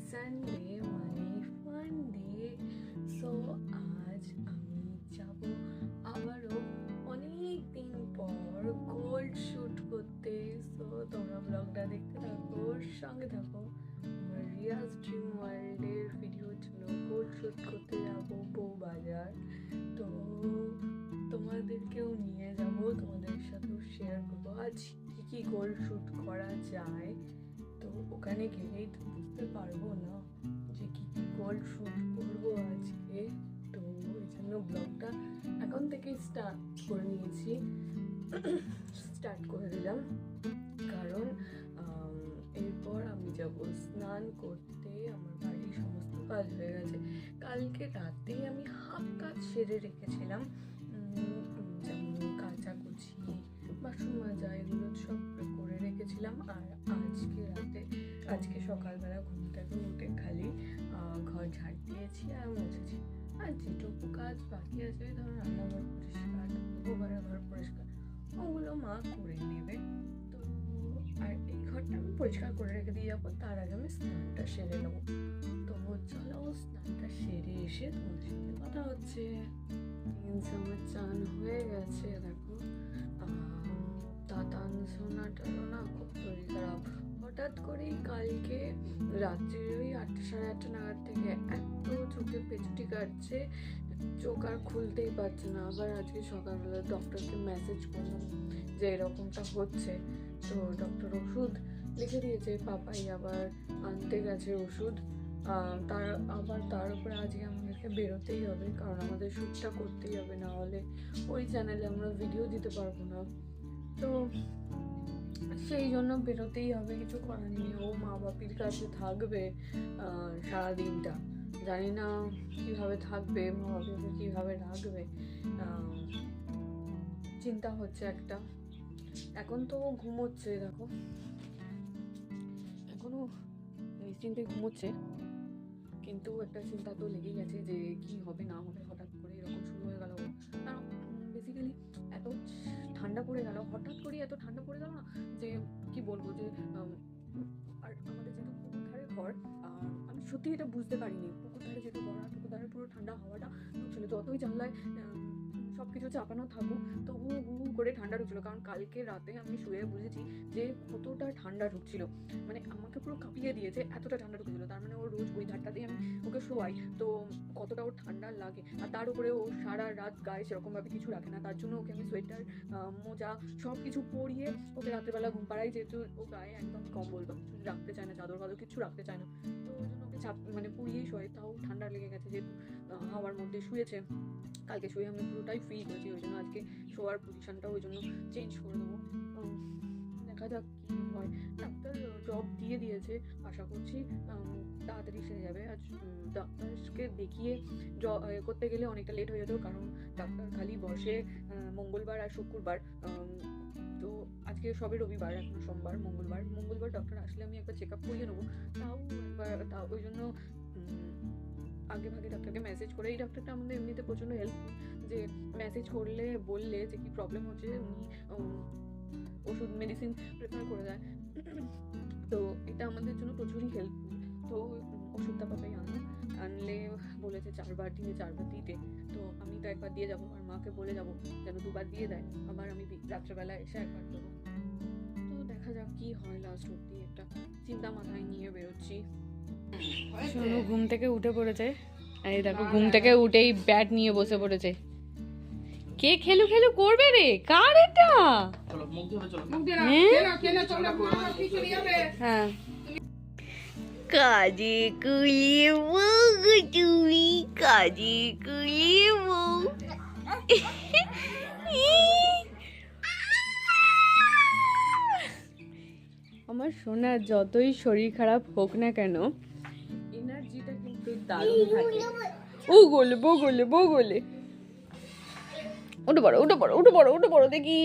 Sunday মানে fun day. So আজ আমি যাব আবারও অনেক দিন পর গোল্ড শ্যুট করতে। সো তোমরা ব্লগটা দেখতে থাকো, সঙ্গে থাকো। আমার রিয়াজ ড্রিম ওয়ার্ল্ডের ভিডিওর জন্য গোল্ড শ্যুট করতে যাবো বউবাজার। তো তোমাদেরকেও নিয়ে যাব, তোমাদের সাথেও শেয়ার করবো আজ কি গোল্ড শ্যুট করা যায়। তো ওখানে গেলেই তো বুঝতে পারবো না যে কি গোল্ড শ্যুট করবো আজকে। তো ওই জন্য ব্লগটা এখন থেকেই স্টার্ট করে নিয়েছি, স্টার্ট করে দিলাম। কারণ এরপর আমি যাব স্নান করতে। আমার বাড়ির সমস্ত কাজ হয়ে গেছে, কালকে রাতেই আমি হাফ কাজ সেরে রেখেছিলাম, যেমন কাচাকুচি, বাসন মাজা, এগুলো সব করে রেখেছিলাম। আর আজকে সকালবেলা ঘুম থেকে উঠে খালি ঘর ঝাড় দিয়েছি আর মুছেছি। আর যেটুকু কাজ বাকি আছে, ধরো রান্নাঘর পরিষ্কার, গোবরের ঘর পরিষ্কার, ওগুলো মা করে নেবে। তো আর এই ঘরটা আমি পরিষ্কার করে রেখে দিয়ে যাবো, তার আগে আমি স্নানটা সেরে নেবো। তো চলো স্নানটা সেরে এসে তোমাদের সাথে কথা হচ্ছে। আমার চান হয়ে গেছে, দেখো। দাদান সোনাটারও না খুব শরীর খারাপ। হঠাৎ করেই কালকে রাত্রে ওই 8টা সাড়ে 8টা নাগাদ থেকে এত চোখে পেছুটি কাটছে, চোখ আর খুলতেই পারছে না। আবার আজকে সকালবেলা ডক্টরকে মেসেজ করলাম যে এরকমটা হচ্ছে। তো ডক্টর ওষুধ লিখে দিয়েছে, পাপাই আবার আনতে গেছে ওষুধ। তার উপরে আজকে আমাদেরকে বেরোতেই হবে, কারণ আমাদের শ্যুটটা করতেই হবে, না হলে ওই চ্যানেলে আমরা ভিডিও দিতে পারবো না। তো সেই জন্য বেরোতেই হবে, কিছু করার নেই। ও মা বাপির কাছে থাকবে সারাদিনটা, জানি না কিভাবে থাকবে, মা বাপিকে কিভাবে রাখবে, চিন্তা হচ্ছে একটা। এখন তো ঘুমোচ্ছে, দেখো এখনো নিশ্চিন্তে ঘুমোচ্ছে, কিন্তু একটা চিন্তা তো লেগেই গেছে যে কি হবে না হবে। হঠাৎ করে এরকম শুরু হয়ে গেল, কারণ বেসিক্যালি এত ঠান্ডা পড়ে গেল, হঠাৎ করে এত ঠান্ডা পড়ে গেল না যে কি বলবো। যে আর আমাদের যেহেতু পুকুর ধারে ঘর, আমি সত্যি এটা বুঝতে পারিনি। পুকুর ধারে যেহেতু ঘর, আর পুকুর ধারে পুরো ঠান্ডা হাওয়াটা ঢুকছিল, যতই জানলায় সব কিছু চাপানো থাকুক তবু হু করে ঠান্ডা ঢুকছিল। কারণ কালকে রাতে আমি শুয়ে বুঝেছি যে কতটা ঠান্ডা ঢুকছিল, মানে আমাকে পুরো কাঁপিয়ে দিয়েছে, এতটা ঠান্ডা ঢুকছিল। তার মানে ও রোজ ওই ধারটাতেই আমি ওকে শোয়াই, তো কতটা ওর ঠান্ডা লাগে। আর তার উপরে ও সারা রাত গায়ে সেরকমভাবে কিছু রাখে না, তার জন্য ওকে আমি সোয়েটার, মোজা সব কিছু পরিয়ে ওকে রাত্রেবেলা ঘুম পাড়াই, যেহেতু ও গায়ে একদম কম্বল বা কিছু রাখতে চায় না, চাদর ফাদর কিছু রাখতে চায় না। তো ওই জন্য ওকে মানে পুড়িয়েই শোয়। তাও ঠান্ডা লেগে গেছে, যেহেতু হাওয়ার মধ্যে শুয়েছে। কালকে শুয়ে আমি পুরোটাই ফিল করেছি, ওই জন্য আজকে শোয়ার পজিশনটা ওই জন্য চেঞ্জ করে দেবো। দেখা যাক কি হয়। ডাক্তার ড্রপ দিয়ে দিয়েছে, আশা করছি তাড়াতাড়ি সেরে যাবে। আজ ডাক্তারকে দেখিয়ে করতে গেলে অনেকটা লেট হয়ে যেত, কারণ ডাক্তার খালি বসে মঙ্গলবার আর শুক্রবার। তো আজকে সবে রবিবার, এখন সোমবার, মঙ্গলবার ডক্টর আসলে আমি একবার চেক আপ করিয়ে নেবো। তাও ওই জন্য আগে ভাগে ডাক্তারকে মেসেজ করে। এই ডাক্তারটা আমাদের এমনিতে প্রচণ্ড হেল্পফুল, যে মেসেজ করলে বললে যে কি প্রবলেম হচ্ছে উনি ওষুধ মেডিসিন প্রেফার করে দেয়। তো এটা আমাদের জন্য প্রচুরই হেল্পফুল। তো ওষুধটা পাপাই আনলে বলেছে 4বার দিতে। তো আমি তো একবার দিয়ে যাবো, আর মাকে বলে যাবো যেন 2বার দিয়ে দেয়। আবার আমি রাত্রেবেলা এসে একবার দেবো। তো দেখা যাক কি হয় লাস্ট অব্দি, একটা চিন্তা মাথায় নিয়ে বেরোচ্ছি। শোনো, ঘুম থেকে উঠে পড়েছে, এই দেখো ঘুম থেকে উঠেই ব্যাট নিয়ে বসে পড়েছে। কে খেলু করবে রে? কার এটা? হ্যাঁ, কাজে কুলিব তুমি, কাজে কুলিব। আমার সোনা যতই শরীর খারাপ হোক না কেন, এনার্জিটা কিন্তু দারুণ থাকে। বগলে উঠে পড়ো দেখি।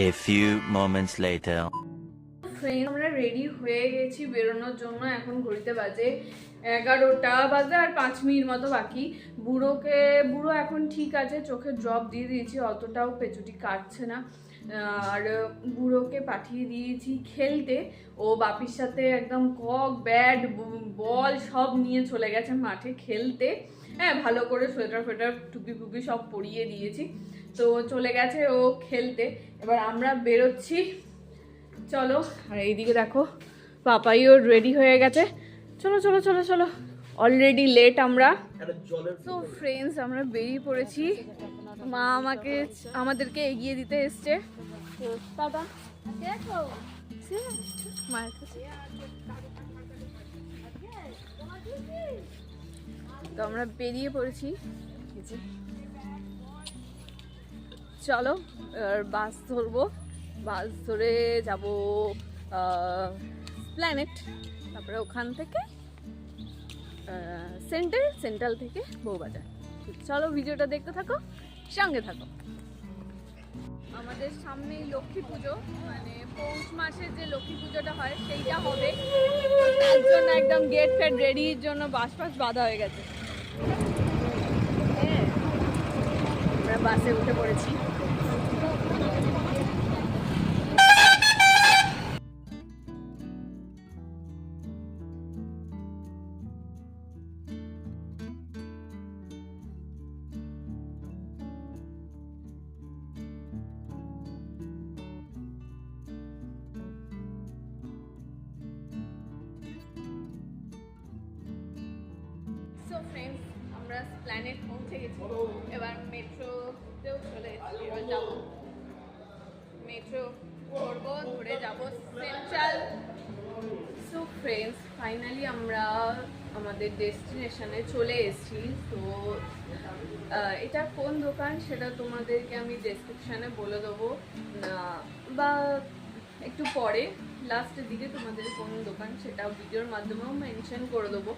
A few moments later. Friend, আমরা রেডি হয়ে গেছি বেরোনোর জন্য। এখন ঘড়িতে বাজে 11টা বাজে আর 5 মিনিট মতো বাকি। বুড়ো এখন ঠিক আছে, চোখে ড্রপ দিয়ে দিয়েছি, অতটাও পেছুটি কাটছে না। আর বুড়োকে পাঠিয়ে দিয়েছি খেলতে। ও বাপির সাথে একদম কক ব্যাট বল সব নিয়ে চলে গেছে মাঠে খেলতে। হ্যাঁ, ভালো করে সোয়েটার ফোয়েটার টুপি ফুপি সব পরিয়ে দিয়েছি, তো চলে গেছে ও খেলতে। এবার আমরা বেরোচ্ছি, চলো। আর এইদিকে দেখো পাপাইও রেডি হয়ে গেছে, চলো চলো চলো চলো, অলরেডি লেট আমরা। তো ফ্রেন্ডস, আমরা বেরিয়ে পড়েছি। মা আমাদেরকে এগিয়ে দিতে এসছে। টাটা। মায়ের কাছে তো আমরা বেরিয়ে পড়েছি, চলো এবার বাস ধরবো। বাস ধরে যাব প্ল্যানেট, তারপরে ওখান থেকে সেন্ট্রাল থেকে বউবাজার। চলো ভিডিওটা দেখতে থাকো, সঙ্গে থাকো। আমাদের সামনেই লক্ষ্মী পুজো, মানে পৌষ মাসের যে লক্ষ্মী পুজোটা হয় সেইটা হবে, তার জন্য একদম গেট ফেট রেডির জন্য বাস বাঁধা হয়ে গেছে। আমরা বাসে উঠে পড়েছি। সো ফ্রেন্ডস, আমরা প্ল্যানেট পৌঁছে গেছি, এবার মেট্রোতেও চলে এসেছি। এবার যাবো মেট্রো ধরবো, ধরে যাবো সেন্ট্রাল। সো ফ্রেন্ডস, ফাইনালি আমরা আমাদের ডেস্টিনেশনে চলে এসেছি। তো এটা কোন দোকান সেটা তোমাদেরকে আমি ডেসক্রিপশানে বলে দেবো, বা একটু পরে লাস্টের দিকে তোমাদের কোন দোকান সেটা ভিডিওর মাধ্যমেও মেনশন করে দেবো।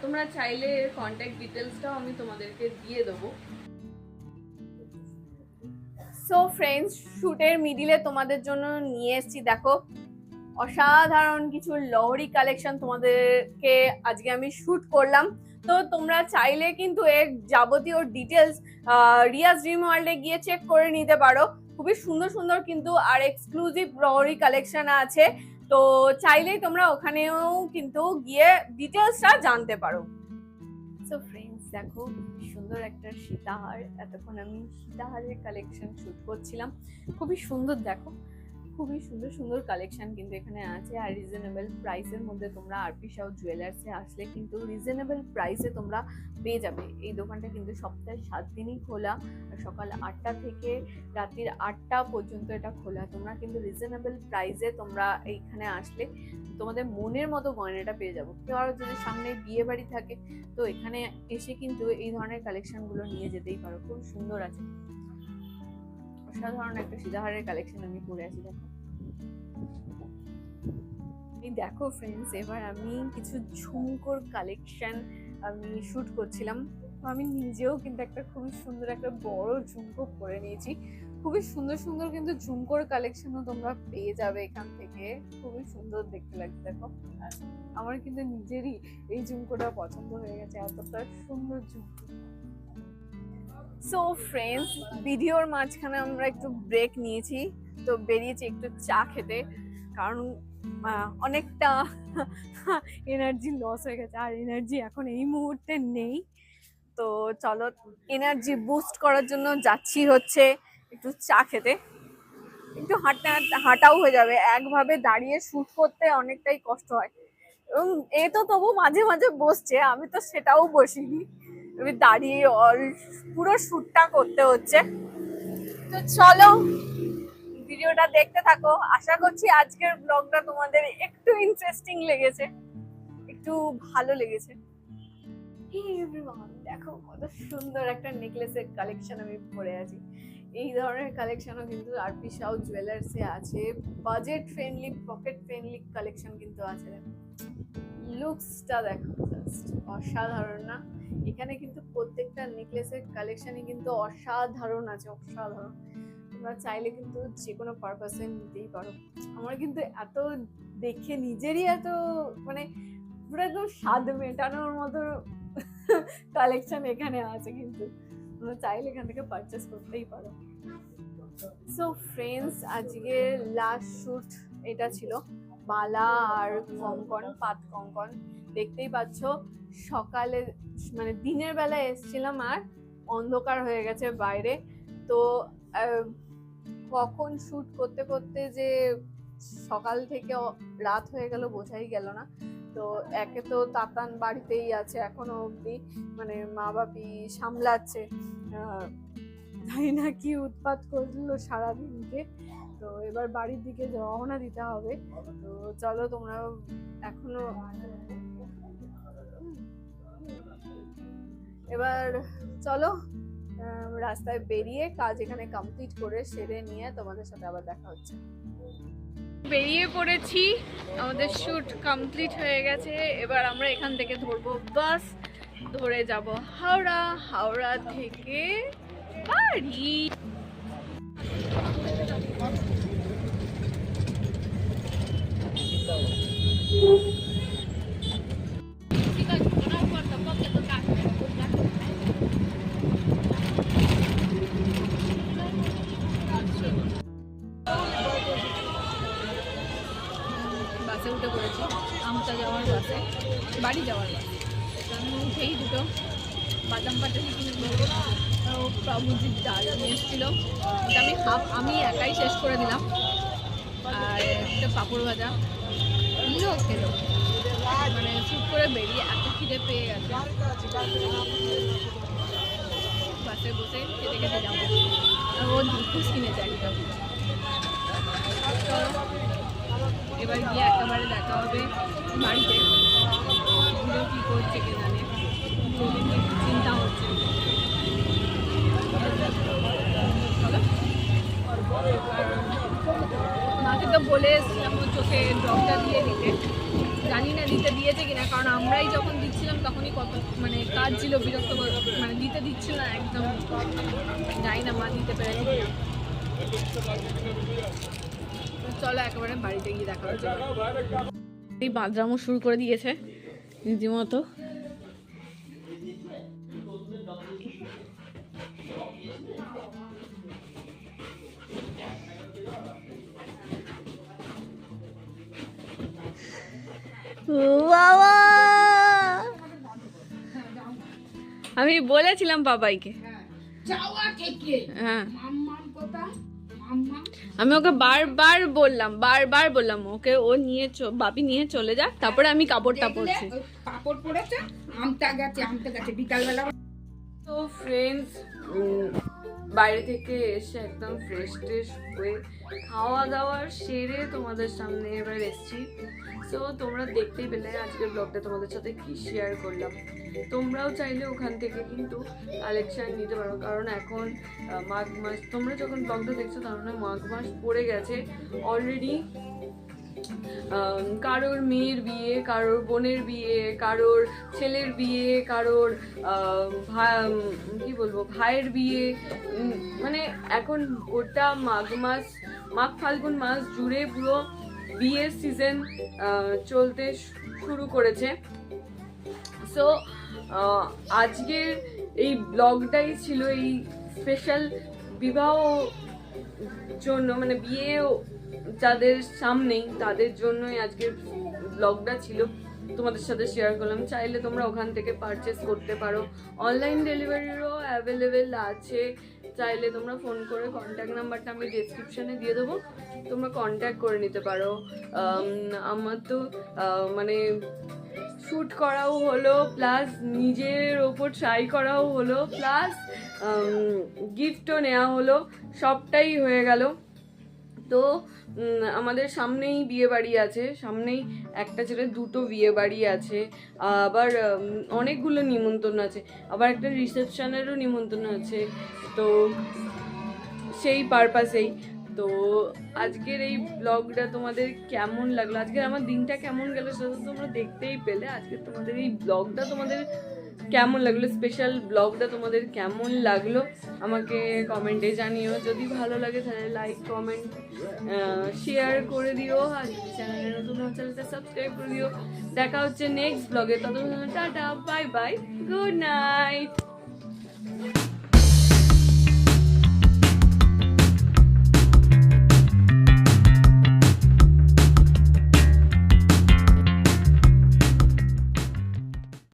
তোমরা চাইলে কন্ট্যাক্ট ডিটেলসটাও আমি তোমাদেরকে দিয়ে দেবো। সো ফ্রেন্ডস, শুটের মিডিলে তোমাদের জন্য নিয়ে এসেছি, দেখো অসাধারণ কিছু লহরি কালেকশন তোমাদেরকে আজকে আমি শুট করলাম। তো তোমরা চাইলে কিন্তু এর যাবতীয় ডিটেলস রিয়াজ ড্রিম ওয়ার্ল্ডে গিয়ে চেক করে নিতে পারো। খুবই সুন্দর সুন্দর কিন্তু আর এক্সক্লুসিভ লহরি কালেকশন আছে, তো চাইলেই তোমরা ওখানেও কিন্তু গিয়ে ডিটেলসটা জানতে পারো। সো ফ্রেন্ডস, দেখো সুন্দর একটা সীতাহার, এতক্ষণ আমি সীতাহারের কালেকশন শুট করছিলাম। খুবই সুন্দর, দেখো খুবই সুন্দর সুন্দর কালেকশন কিন্তু এখানে আছে। আর রিজনেবল প্রাইসের মধ্যে তোমরা আরপি সাউ জুয়েলার্সে আসলে কিন্তু রিজনেবল প্রাইসে তোমরা পেয়ে যাবে। এই দোকানটা কিন্তু সপ্তাহে 7 দিনই খোলা, আর সকাল 8টা থেকে রাত্রির 8টা পর্যন্ত এটা খোলা। তোমরা কিন্তু রিজনেবল প্রাইসে তোমরা এইখানে আসলে তোমাদের মনের মতো গয়নাটা পেয়ে যাবো। কেউ আরো যদি সামনে বিয়ে বাড়ি থাকে তো এখানে এসে কিন্তু এই ধরনের কালেকশনগুলো নিয়ে যেতেই পারো, খুব সুন্দর আছে। অসাধারণ একটা সীতাহারের কালেকশন আমি পরে আছি, দেখো। দেখো ফ্রেন্ডস, এবার আমি কিছু ঝুমকোর কালেকশন আমি শুট করছিলাম। আমি নিজেও কিন্তু একটা খুবই সুন্দর একটা বড় ঝুমকো পরে নিয়েছি। খুবই সুন্দর সুন্দর কিন্তু ঝুমকোর কালেকশনও তোমরা পেয়ে যাবে এখান থেকে, খুবই সুন্দর দেখতে লাগছে। দেখো আমার কিন্তু নিজেরই এই ঝুমকোটা পছন্দ হয়ে গেছে, এতটা সুন্দর ঝুমকো। সো ফ্রেন্ডস, ভিডিওর মাঝখানে আমরা একটু ব্রেক নিয়েছি, তো বেরিয়েছি একটু চা খেতে, কারণ অনেকটা এনার্জি লস হয়ে গেছে, আর এনার্জি এখন এই মুহূর্তে নেই। তো চলো এনার্জি বুস্ট করার জন্য যাচ্ছি হচ্ছে একটু চা খেতে। একটু হাঁটাও হয়ে যাবে, একভাবে দাঁড়িয়ে শুট করতে অনেকটাই কষ্ট হয়। এবং এ তো তবু মাঝে মাঝে বসছে, আমি তো সেটাও বসিনি, আমি দাঁড়িয়ে পুরো শুটটা করতে হচ্ছে। তো চলো ভিডিওটা দেখতে থাকো, আশা করছি আজকের ব্লগটা তোমাদের একটু ইন্টারেস্টিং লেগেছে, একটু ভালো লেগেছে। দেখো কত সুন্দর একটা নেকলেসের কালেকশন আমি পরে আছি। এই ধরনের কালেকশনও কিন্তু আরপি সাউ জুয়েলার্সে আছে, budget friendly pocket friendly collection কিন্তু আছে। লুকসটা দেখো, জাস্ট অসাধারণ না? এখানে কিন্তু প্রত্যেকটা নেকলেসের কালেকশনই কিন্তু অসাধারণ আছে, অসাধারণ। তোমরা চাইলে কিন্তু যে কোনো পারপাসে নিতেই পারো। আমার কিন্তু এত দেখে নিজেরই এত মানে পুরো একদম স্বাদ মেটানোর মতো কালেকশন এখানে আছে, কিন্তু তোমরা চাইলে এখান থেকে পারচেস করতেই পারো। সো ফ্রেন্ডস, আজকে লাস্ট শুট এটা ছিল, মালা আর কঙ্কন, পাত কঙ্কন। দেখতেই পাচ্ছ সকালে মানে দিনের বেলা এসেছিলাম আর অন্ধকার হয়ে গেছে বাইরে। তো কখন শুট করতে করতে যে সকাল থেকে রাত হয়ে গেল বোঝাই গেল না। তো একে তো তাতান বাড়িতেই আছে এখনো অবধি, মানে মা বাপি সামলাচ্ছে, জানি না কি উৎপাত করলো সারাদিনকে। তো এবার বাড়ির দিকে রওনা দিতে হবে। তো চলো তোমরা এখনো এবার চলো রাস্তায় বেরিয়ে কাজ এখানে কমপ্লিট করে সেরে নিয়ে তোমাদের সাথে আবার দেখা হচ্ছে। বেরিয়ে পড়েছি, আমাদের শুট কমপ্লিট হয়ে গেছে। এবার আমরা এখান থেকে ধরবো বাস, ধরে যাব হাওড়া, হাওড়া থেকে বাড়ি। বাসে উঠে পড়েছি, আমতা যাওয়ার বাসে, বাড়ি যাওয়ার বাসে। আমি উঠেই দুটো বাদাম পাটালি কিনে দেবো, প্রভুজির ডাল নিয়ে এসেছিলো, ওটা আমি একাই শেষ করে দিলাম। আর একটা পাঁপড় ভাজা নিয়েও খেলো, মানে শুট করে বেরিয়ে এত খিদে পেয়ে গেছে, বাসে বসে খেতে খেতে যাবো। আর ও দুধ কিনেছে একদম। চলো এবার গিয়ে একেবারে দেখা হবে বাড়িতে। ভিডিও কী করছে কে জানে, চিন্তা হচ্ছে। মাকে তো বলে এসেছিলাম ওর চোখে ড্রপটা দিয়ে দিতে, জানি না দিতে দিয়েছে কিনা, কারণ আমরাই যখন দিচ্ছিলাম তখনই কত মানে কাজ ছিল, বিরক্ত মানে দিতে দিচ্ছিল না একদম, জানি না মা দিতে পেরেছে। চলো একেবারে বাড়িতে গিয়ে দেখা হচ্ছে। এই বাদরামও শুরু করে দিয়েছে রীতিমতো। আমি বলেছিলাম বাবাইকে, হ্যাঁ আমি ওকে বারবার বললাম ওকে, ও নিয়ে বাপি নিয়ে চলে যাক, তারপরে আমি কাপড়টা পরছি। কাপড় পরেছে, আমটা গেছে বিকালবেলা। তো ফ্রেন্ডস, বাইরে থেকে এসে একদম ফ্রেশ হয়ে খাওয়া দাওয়ার সেরে তোমাদের সামনে এবার এসেছি। সো তোমরা দেখতেই পেলে আজকের ব্লগটা তোমাদের সাথে কি শেয়ার করলাম। তোমরাও চাইলে ওখান থেকে কিন্তু কালেকশন নিতে পারো, কারণ এখন মাঘ মাস, তোমরা যখন ব্লগটা দেখছো তার মানে মাঘ মাস পড়ে গেছে অলরেডি। কারোর মেয়ের বিয়ে, কারোর বোনের বিয়ে, কারোর ছেলের বিয়ে, কারোর কি বলবো ভাইয়ের বিয়ে, মানে এখন গোটা মাঘ ফাল্গুন মাস জুড়ে পুরো বিয়ের সিজন চলতে শুরু করেছে। সো আজকের এই ব্লগটাই ছিল এই স্পেশাল বিবাহ জন্য, মানে বিয়ে যাদের সামনেই তাদের জন্যই আজকের ব্লগটা ছিল, তোমাদের সাথে শেয়ার করলাম। চাইলে তোমরা ওখান থেকে পারচেস করতে পারো, অনলাইন ডেলিভারিরও অ্যাভেলেবেল আছে। চাইলে তোমরা ফোন করে, কন্ট্যাক্ট নাম্বারটা আমি ডেসক্রিপশানে দিয়ে দেবো, তোমরা কন্ট্যাক্ট করে নিতে পারো। আমার তো মানে শ্যুট করাও হলো, প্লাস নিজের ওপর ট্রাই করাও হলো, প্লাস গিফটও নেওয়া হলো, সবটাই হয়ে গেল। তো আমাদের সামনেই বিয়ে বাড়ি আছে, সামনেই একটা ছেলে দুটো বিয়ে বাড়ি আছে, আবার অনেকগুলো নিমন্ত্রণ আছে, আবার একটা রিসেপশনেরও নিমন্ত্রণ আছে। তো সেই পারপাসেই তো আজকের এই ব্লগটা তোমাদের কেমন লাগলো, আজকের আমার দিনটা কেমন গেল সেটা তো তোমরা দেখতেই পেলে। আজকে তোমাদের এই ব্লগটা তোমাদের কেমন লাগলো স্পেশাল ব্লগটা, তোমাদের কেমন লাগলো আমাকে কমেন্টে জানিও। যদি ভালো লাগে তাহলে লাইক কমেন্ট শেয়ার করে দিও, আর যদি চ্যানেলে নতুন হও চ্যানেলটা সাবস্ক্রাইব করে দিও। দেখা হচ্ছে নেক্সট ব্লগে, ততক্ষণ tata, bye bye, good night.